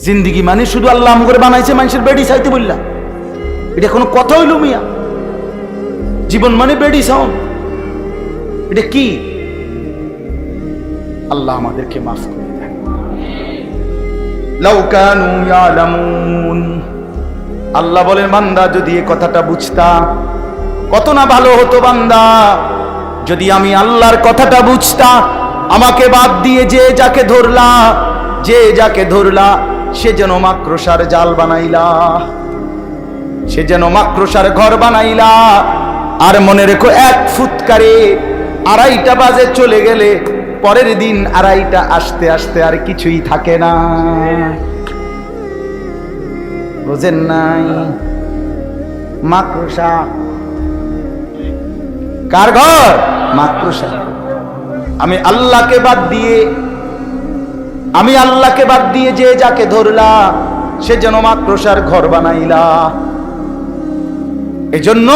জিন্দিগি মানে শুধু আল্লাহ আম করে বানাইছে মানুষের বেডি চাইতে বললা, এটা কোনো কথা হইল মিয়া? জীবন মানে বেডি সাউন্ড, এটা কি? আল্লাহ আমাদেরকে মাফ করে দেন। লাউ কানু ইয়ালামুন, আল্লাহ বলেন বান্দা যদি এই কথাটা বুঝতা কত না ভালো হতো বান্দা। যদি আমি আল্লাহর কথাটা বুঝতা, আমাকে বাদ দিয়ে যে যাকে ধরলা সে যেন মাকড়সার জাল বানাইলা, সে যেন মাকড়সার ঘর বানাইলা। আর মনে রেখো, 1 ফুৎকারে 2:30 বাজে চলে গেলে পরের দিন 2:30 আসতে আসতে আর কিছুই থাকে না। বুঝেন নাই? মাকড়সা কার ঘর? মাকড়সা। আমি আল্লাহকে বাদ দিয়ে যে যাকে ধরলা সে যেন মাকড়সার ঘর বানাইলা। এজন্য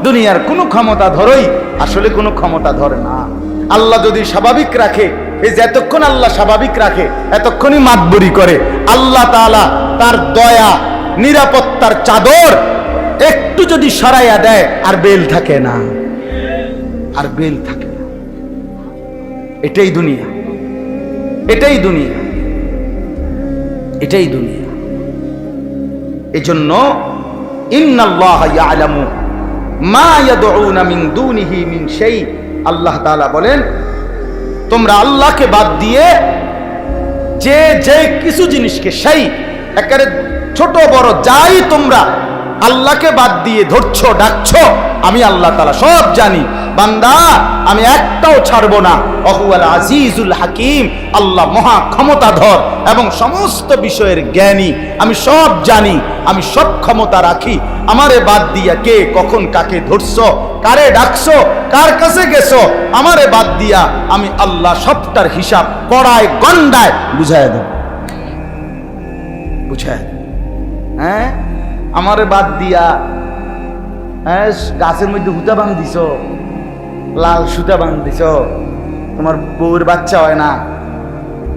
দুনিয়ার কোনো ক্ষমতা ধরই আসলে কোনো ক্ষমতা ধরে না। আল্লাহ যদি স্বাভাবিক রাখে, এই যে এতক্ষণ আল্লাহ স্বাভাবিক রাখে, এতক্ষণই মাতবরি করে। আল্লাহ তাআলা তার দয়া নিরাপত্তার চাদর একটু যদি সরাইয়া দেয় আর বেল থাকে না, আর বেল থাকে না। এটাই দুনিয়া, এটাই দুনিয়া, এটাই দুনিয়া। এজন্য ইন্নাল্লাহা ইয়ালামু মা ইয়াদউনা মিন দুনিহি মিন শাই, আল্লাহ তাআলা বলেন তোমরা আল্লাহকে বাদ দিয়ে যে কিছু জিনিসকে, সেই একেবারে ছোট বড় যাই তোমরা আল্লাহকে বাদ দিয়ে ধরছো ডাকছো, আমি আল্লাহ তাআলা সব জানি বান্দা, আমি একটাও ছাড়বো না। ওহুয়াল আজিজুল হাকিম, আল্লাহ মহা ক্ষমতাধর এবং সমস্ত বিষয়ের জ্ঞানী। আমি সব জানি, আমি সব ক্ষমতা রাখি। আমারে বাদ দিয়া কে কখন কাকে ধরছো, কারে ডাকছো, কার কাছে গেছো, আমারে বাদ দিয়া আমি আল্লাহ সবটার হিসাব কড়ায় গন্ডায় বুঝায় দেব, বুঝায়। হ্যাঁ, আমারে বাদ দিয়া গাছের মধ্যে হুতা বাঁধ দিছ, লাল সুতা বাঁধ দিছ, তোমার বউর বাচ্চা হয় না।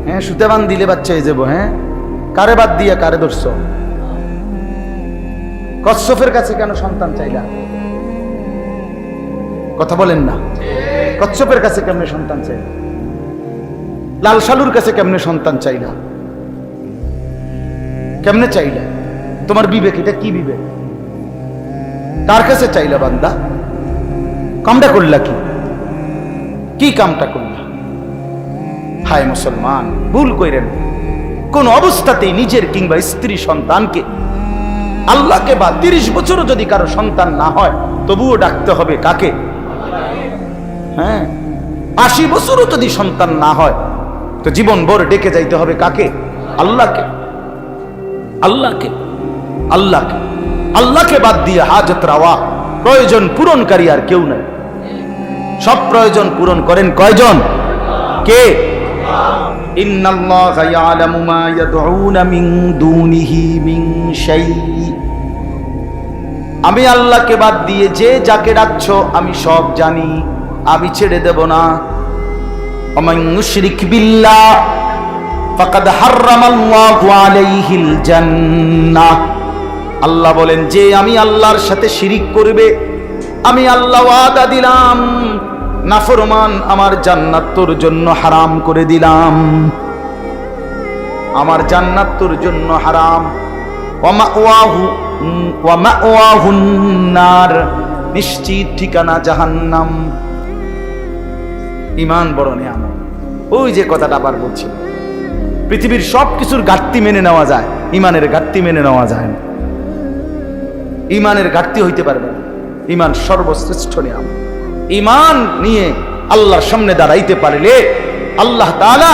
হ্যাঁ, সুতা বাঁধ দিলে বাচ্চা হয়ে যাবো। হ্যাঁ, কারে বাদ দিয়া কারে ধরছ? কচ্ছপের কাছে কেন সন্তান চাইলা? কথা বলেন না। কচ্ছপের কাছে কেমনে সন্তান চাইলা? লাল শালুর কাছে কেমনে সন্তান চাইলা? কেমনে চাইলা? তোমার বিবেক, এটা কি বিবেক? কার কাছে চাইলা বান্দা? কামটা করলা কি কামটা করলা? হায় মুসলমান, ভুল কইরেন। কোন অবস্থাতেই নিজের কিংবা স্ত্রী সন্তানকে আল্লাহকে বা 30 বছরও যদি কারো সন্তান না হয় তবুও ডাকতে হবে কাকে? হ্যাঁ, 80 বছরও যদি সন্তান না হয় তো জীবন ভর ডেকে যাইতে হবে কাকে? আল্লাহকে, আল্লাহকে, আল্লাহকে। আল্লাহকে বাদ দিয়ে হাজত রাওয়া, প্রয়োজন পূরণকারী আর কেউ নাই। সব প্রয়োজন পূরণ করেন কয়জন? কে? ইন্নাল্লাহা ইয়ালামু মা ইয়াদউনা মিন দুনিহি মিন শাই, আমি আল্লাহকে বাদ দিয়ে যে যাকে ডাকছো আমি সব জানি, আমি ছেড়ে দেব না। ওমান ইউশরিক বিল্লাহ ফাকাদ হাররামাল্লাহু আলাইহিল জান্নাহ, আল্লাহ বলেন যে আমি আল্লাহর সাথে শিরিক করবে আমি আল্লাহ ওয়াদা দিলাম, নাফরমান আমার জান্নাত তোর জন্য হারাম করে দিলাম, আমার জান্নাত তোর জন্য হারাম। ওয়া মাওয়াহুন নার, নিশ্চিত ঠিকানা জাহান্নাম। ঈমান বড় নিয়ামত। ওই যে কথাটা আবার বলছি, পৃথিবীর সব কিছুর ঘাটতি মেনে নেওয়া যায়, ঈমানের ঘাটতি মেনে নেওয়া যায় না। ঈমানের ঘাটতি হইতে পারবে না। ঈমান সর্বশ্রেষ্ঠ নিয়ামত। ঈমান নিয়ে আল্লাহর সামনে দাঁড়াইতে পারলে আল্লাহ তাআলা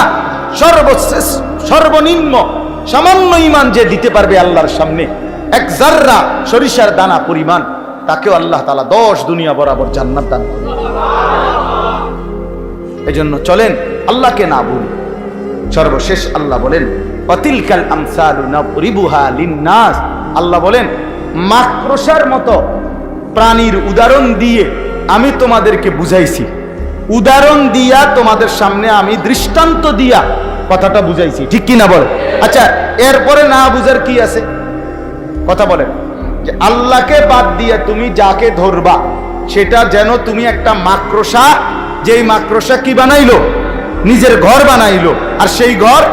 সর্বশ্রেষ্ঠ, সর্বনিম্ন সামান্য ঈমান যে দিতে পারবে আল্লাহর সামনে, 1 জাররা সরিষার দানা পরিমাণ, তাকেও আল্লাহ তাআলা 10 দুনিয়া বরাবর জান্নাত দান করবে। এজন্য চলেন আল্লাহকে না ভুলি। সর্বশেষ আল্লাহ বলেন অতিলকাল আমসালু নাদরিবুহা লিন্নাস, আল্লাহ বলেন মাকড়সার মতো প্রাণীর উদাহরণ দিয়ে আমি তোমাদেরকে বুঝাইছি, উদাহরণ দিয়া তোমাদের সামনে আমি দৃষ্টান্ত দিয়া কথাটা বুঝাইছি, ঠিক কি না বল? আচ্ছা, এরপরে না বুঝার কি আছে? কথা বলেন যে আল্লাহকে বাদ দিয়ে তুমি যাকে ধরবা সেটা যেন তুমি একটা মাকড়সা, যেই মাকড়সা কি বানাইলো? নিজের ঘর বানাইলো, আর সেই ঘর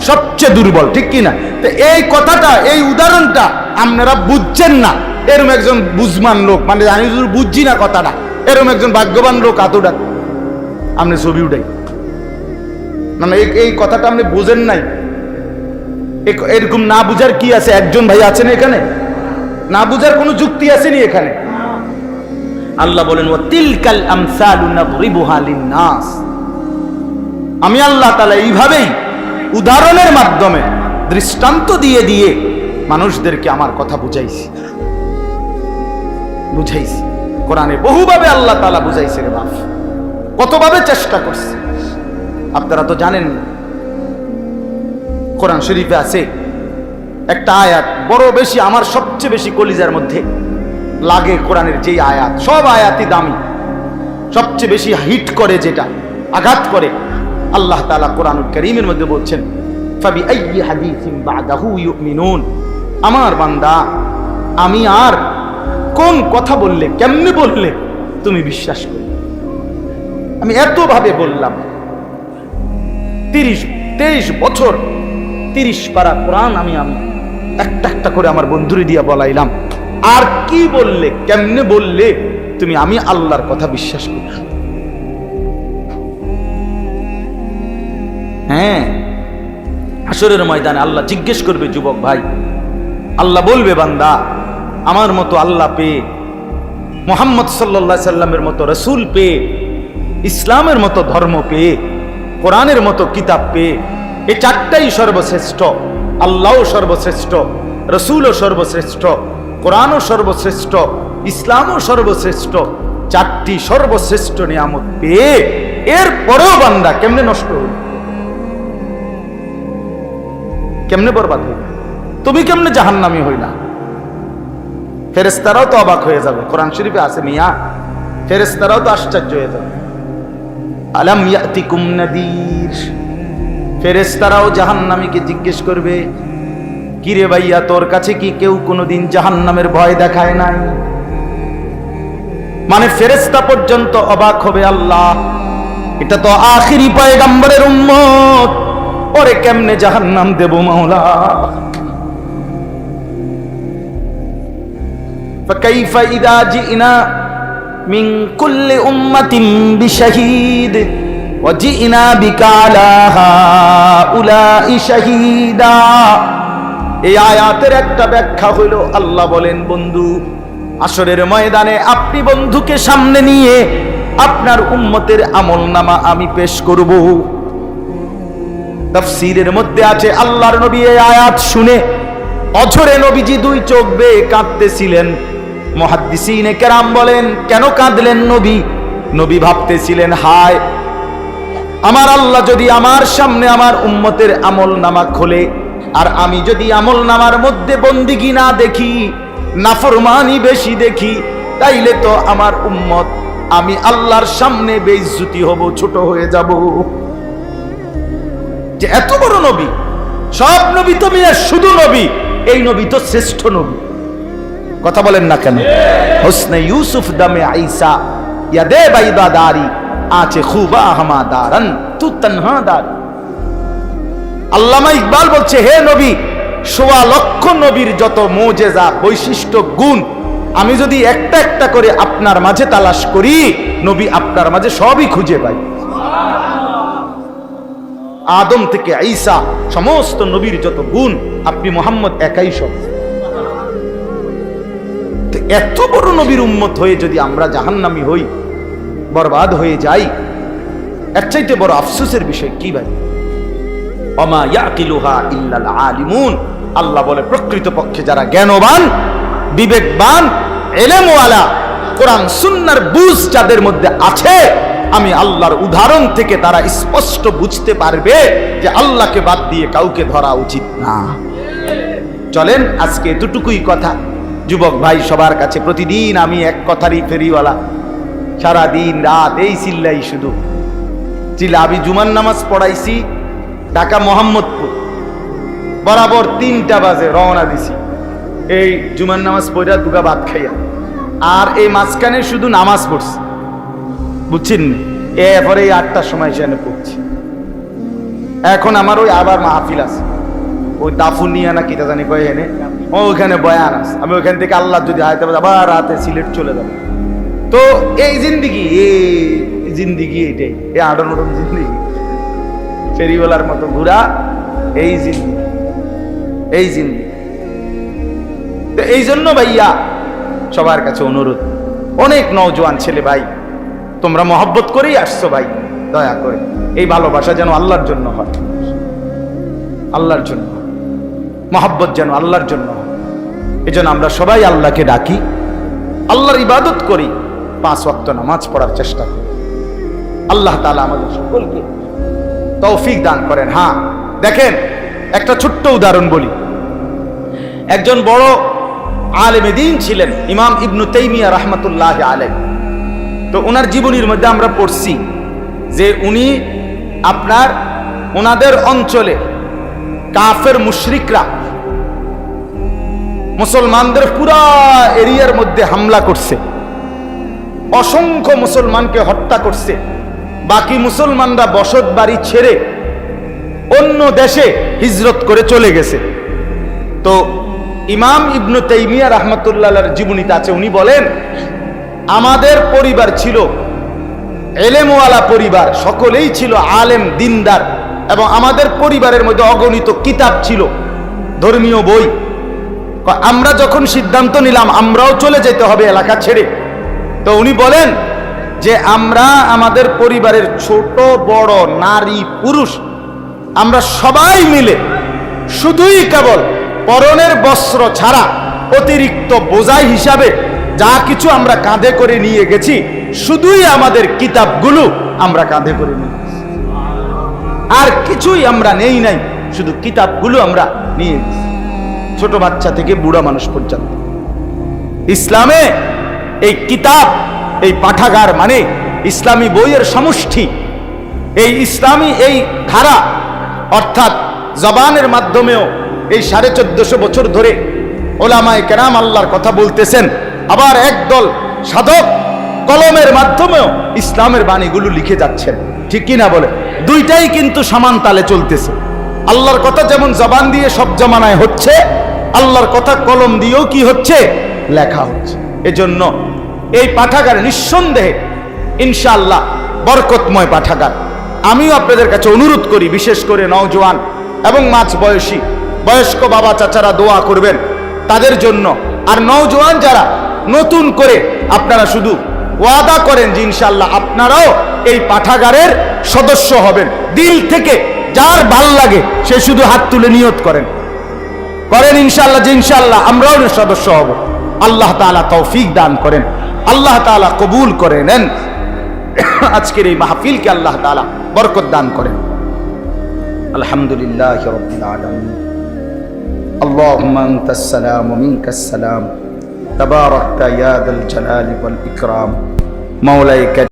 সবচেয়ে দুর্বল, ঠিক কি না? তো এই কথাটা, এই উদাহরণটা আপনারা বুঝছেন না। এরকম একজন বুঝমান লোক, মানে আমি বুঝছি না কথাটা, এরকম একজন ভাগ্যবান লোক আতোটা আপনি ছবি উঠাই, মানে এই কথাটা আপনি বুঝেন নাই। এরকম না বুঝার কি আছে? একজন ভাই আছেন এখানে? না বুঝার কোনো যুক্তি আসেনি এখানে। আল্লাহ বলেন ওয়া তিলকাল আমসালু নাদরিবুহা লিন-নাস। আমি আল্লাহ তাআলা এইভাবেই উদাহরণের মাধ্যমে, দৃষ্টান্ত দিয়ে দিয়ে মানুষদেরকে আমার কথা বুঝাইছি। কোরআনে বহুভাবে আল্লাহ তাআলা বুঝাইছে রে বাপ, কতভাবে চেষ্টা করছে আপনারা তো জানেন। কোরআন শরীফে আছে একটা আয়াত, বড় বেশি, আমার সবচেয়ে বেশি কলিজার মধ্যে লাগে কোরআনের যেই আয়াত, সব আয়াতই দামি, সবচেয়ে বেশি হিট করে, যেটা আঘাত করে, আল্লাহ তাআলা কোরআনুল কারীমের মধ্যে বলছেন ফাবিআইয়ি হাদীসিন বা'দাহু ইউমিনুন। আমার বান্দা, আমি আর কোন কথা বললে, কেমনে বললে তুমি বিশ্বাস করবে? আমি এত ভাবে বললাম, 23 বছর 30 পারা কোরআন আমি একটা একটা করে আমার বন্ধুরে দিয়া বলাইলাম, আর কি বললে, কেমনে বললে তুমি আমি আল্লাহর কথা বিশ্বাস করবে? হ্যাঁ, হাসরের ময়দানে আল্লাহ জিজ্ঞেস করবে, যুবক ভাই, আল্লাহ বলবে বান্দা, আমার মতো আল্লাহ পেয়ে, মুহাম্মদ সাল্লাল্লাহু আলাইহি সাল্লামের মতো রাসূল পেয়ে, ইসলামের মতো ধর্ম পেয়ে, কোরআনের মতো কিতাব পেয়ে, এই চারটাই সর্বশ্রেষ্ঠ, আল্লাহও সর্বশ্রেষ্ঠ, রাসূলও সর্বশ্রেষ্ঠ, কোরআনও সর্বশ্রেষ্ঠ, ইসলামও সর্বশ্রেষ্ঠ, চারটি সর্বশ্রেষ্ঠ নিয়ামত পেয়ে এরপরেও বান্দা কেমনে নষ্ট হল, কেমনে বরবাদ হইল, তুমি কেমনে জাহান্নামী হইলা? ফেরেশতারাও তো অবাক হয়ে যাবে। কোরআন শরীফে আছে মিয়া, ফেরেশতারাও তো আশ্চর্য হয়ে যাবে। আলাম ইয়াতিকুম নাদির, ফেরেশতারাও জাহান্নামীকে জিজ্ঞেস করবে, কি রে ভাইয়া, তোর কাছে কি কেউ কোনোদিন জাহান্নামের ভয় দেখায় নাই? মানে ফেরেশতা পর্যন্ত অবাক হবে, আল্লাহ এটা তো আখিরি পয়গম্বরের উম্মত, ওরে কেমনে জাহান্নাম দেব মাওলা? ফাকাইফা ইযা জিনা মিন কুল্লি উম্মাতিন বিশাহীদ ওয়া জিনা বিকা আলা হাউলাই শাহীদা। এই আয়াতের একটা ব্যাখ্যা হইল, আল্লাহ বলেন, বন্ধু, আসরের ময়দানে আপনি বন্ধুকে সামনে নিয়ে আপনার উম্মতের আমলনামা আমি পেশ করব। তাফসীরের মধ্যে আছে, আল্লাহর নবী এই আয়াত শুনে অঝরে নবীজি দুই চোখ বেয়ে কাঁদতেছিলেন। মুহাদ্দিসিনে কেরাম বলেন, কেন কাঁদলেন নবী? নবী ভাবতেছিলেন, হায়, আমার আল্লাহ যদি আমার সামনে আমার উম্মতের আমলনামা খোলে, আর আমি যদি আমলনামার মধ্যে বন্দিগি না দেখি, নাফরমানি বেশি দেখি, তাইলে তো আমার উম্মত, আমি আল্লাহর সামনে বেইজ্জতি হব, ছোট হয়ে যাব। যে এত বড় নবী, সব নবী তো মিয়া শুধু নবী, এই নবী তো শ্রেষ্ঠ নবী। কথা বলেন না কেন? হুসনে ইউসুফ দামে আইসা ইয়াদে বাইদাদারি আছে খুবা হামাদারান তু তনহাদার। আল্লামা ইকবাল বলছে, হে নবী, ১৬ লক্ষ নবীর যত মুজিজা, বৈশিষ্ট্য, গুণ, আমি যদি একটা একটা করে আপনার মাঝে তালাশ করি, নবী আপনার মাঝে সবই খুঁজে পাই। আদম থেকে ঈসা সমস্ত নবীর যত গুণ, আপনি মুহাম্মদ একাই সব। এত বড় নবীর উম্মত হয়ে যদি আমরা জাহান্নামী হই, বরবাদ হয়ে যাই, এর চাইতে বড় আফসোসের বিষয় কি ভাই? ওমা ইয়াকিলুহা ইল্লাল আলিমুন। আল্লাহ বলে, প্রকৃতপক্ষে যারা জ্ঞানবান, বিবেকবান, ইলমওয়ালা, কোরআন সুন্নাহর বুঝ যাদের মধ্যে আছে, আমি আল্লাহর উদাহরণ থেকে তারা স্পষ্ট বুঝতে পারবে যে আল্লাহকে বাদ দিয়ে কাউকে ধরা উচিত না। চলেন আজকে এতটুকুই কথা। যুবক ভাই সবার কাছে প্রতিদিন আমি এক কথারই ফেরিওয়ালা, সারা দিন রাত এই চিল্লাই, শুধু চিল্লা। আমি জুমার নামাজ পড়াইছি ঢাকা মোহাম্মদপুর, বরাবর 3টা বাজে রওনা দিছি এই জুমার নামাজ পড়া দুগা ভাত খাইয়া, আর এই মাঝখানে শুধু নামাজ পড়ছি, বুঝছেন? এরপরে 8টার সময় সেখানে পড়ছি। এখন আমার ওই আবার মাহফিল আছে, ওই দাফুনিয়া না কিটা জানি কয় এনে, ওইখানে বয়ান আছে। আমি ওইখান থেকে আল্লাহ যদি আইতে পারে আবার রাতে সিলেট চলে যাবো। তো এই জিন্দিগি, এই জিন্দিগি, এটাই এই আডন জিন্দিগি, ফেরিওয়ালার মতো ঘুরা, এই জিন্দিগি, এই জিন্দিগি। তো এই জন্য ভাইয়া সবার কাছে অনুরোধ, অনেক নওজোয়ান ছেলে ভাই, তোমরা মহব্বত করেই আসছো ভাই, দয়া করে এই ভালোবাসা যেন আল্লাহর জন্য হয়, আল্লাহর জন্য মহব্বত যেন আল্লাহর জন্য হয়। এই জন্য আমরা সবাই আল্লাহকে ডাকি, আল্লাহর ইবাদত করি, 5 ওয়াক্ত নামাজ পড়ার চেষ্টা করি। আল্লাহ তাআলা আমাদের সকলকে তৌফিক দান করেন। হ্যাঁ দেখেন, একটা ছোট্ট উদাহরণ বলি। একজন বড় আলেমে দ্বীন ছিলেন ইমাম ইবনু তাইমিয়া রাহমাতুল্লাহি আলাইহি। তো ওনার জীবনীর মধ্যে আমরা পড়ছি যে উনি আপনার ওনাদের অঞ্চলে কাফের মুশরিকরা মুসলমানদের পুরা এরিয়ার মধ্যে হামলা করছে, অসংখ্য মুসলমানকে হত্যা করছে। বাকি মুসলমানরা বসত বাড়ি ছেড়ে অন্য দেশে হিজরত করে চলে গেছে। তো ইমাম ইবনু তাইমিয়া রাহমাতুল্লাহর জীবনীতে আছে, উনি বলেন আমাদের পরিবার ছিল এলেমওয়ালা পরিবার, সকলেই ছিল আলেম দিনদার, এবং আমাদের পরিবারের মধ্যে অগণিত কিতাব ছিল, ধর্মীয় বই। আমরা যখন সিদ্ধান্ত নিলাম আমরাও চলে যেতে হবে এলাকা ছেড়ে, তো উনি বলেন যে আমরা আমাদের পরিবারের ছোট বড় নারী পুরুষ আমরা সবাই মিলে শুধুই কেবল পরনের বস্ত্র ছাড়া অতিরিক্ত বোঝাই হিসাবে যা কিছু আমরা কাঁধে করে নিয়ে গেছি, শুধুই আমাদের কিতাবগুলো আমরা কাঁধে করে নিয়ে গেছি, আর কিছুই আমরা নেই নাই, শুধু কিতাবগুলো আমরা নিয়ে গেছি, ছোট বাচ্চা থেকে বুড়া মানুষ পর্যন্ত। ইসলামে এই কিতাব, এই পাঠাগার মানে ইসলামী বইয়ের সমষ্টি। এই ইসলামী এই ধারা অর্থাৎ জবানের মাধ্যমেও এই 1450 বছর ধরে ওলামায়ে কেরাম আল্লাহর কথা বলতেছেন, আবার একদল সাধক কলমের মাধ্যমেও ইসলামের বাণীগুলো লিখে যাচ্ছেন, ঠিক কি না বলে? দুইটাই কিন্তু সমান তালে চলতেছে। আল্লাহর কথা যেমন জবান দিয়ে সব জামানায় হচ্ছে, আল্লাহর কথা কলম দিয়েও কি হচ্ছে, লেখা হচ্ছে। এজন্য এই পাঠাগার নিঃসন্দেহে ইনশাআল্লাহ বরকতময় পাঠাগার। আমিও আপনাদের কাছে অনুরোধ করি, বিশেষ করে নওজোয়ান এবং মাঝ বয়সী বয়স্ক বাবা চাচারা দোয়া করবেন তাদের জন্য। আর নওজোয়ান যারা নতুন করে আপনারা শুধু ওয়াদা করেন যে ইনশাআল্লাহ আপনারাও এই পাঠাগারের সদস্য হবেন। দিল থেকে যার ভাল লাগে সে শুধু হাত তুলে নিয়ত করেন ইনশাআল্লাহ যে ইনশাআল্লাহ আমরাও সদস্য হব। আল্লাহ তাআলা তৌফিক দান করেন, আল্লাহ তাআলা কবুল করে নেন। আজকের এই মাহফিলকে আল্লাহ তাআলা বরকত দান করেন। আলহামদুলিল্লাহি রাব্বিল আলামিন। আল্লাহুম্মা আনতাস সালাম ওয়া মিনকাস সালাম। তাবারাকতা ইয়া যাল জালালি ওয়াল ইকরাম। মাওলায়ে